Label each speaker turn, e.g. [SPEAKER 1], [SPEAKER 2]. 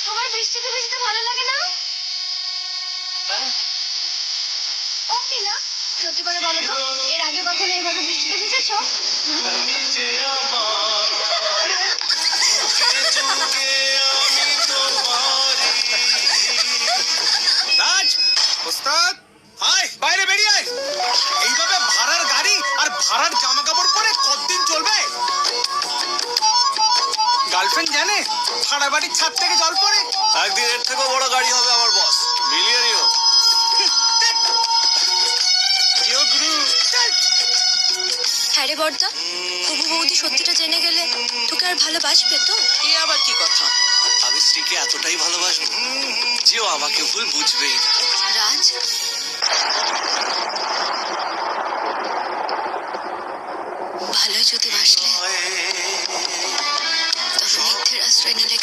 [SPEAKER 1] তোমার বৃষ্টিতে ভিজতে ভালো লাগে না? ও নীলা, সত্যি করে বলো তো, এর আগে কখনো এইভাবে বৃষ্টিতে ভিজেছো?
[SPEAKER 2] রাজ, ওস্তাদ, আয় বাইরে বেরিয়ে আয়। এইভাবে ভাড়ার গাড়ি আর ভাড়ার জামা কাপড় পরে কতদিন চলবে? গার্লফ্রেন্ড জানে ভাড়া বাড়ির ছাদ থেকে জল পড়ে?
[SPEAKER 3] একদিন এর থেকেও বড় গাড়ি হবে আমার বস, মিলিয়ে নিও।
[SPEAKER 1] হ্যাঁ রে বর্দা, হবু বৌদি সত্যিটা জেনে গেলে তোকে আর ভালোবাসবে তো?
[SPEAKER 4] এ আবার কি কথা?
[SPEAKER 3] আমি স্ত্রীকে এতটাই ভালোবাসবো যে ও আমাকে ভুল বুঝবেই না।
[SPEAKER 1] রাজ, ভালোই যদি বাসলে তবে মিথ্যের আশ্রয় নিলে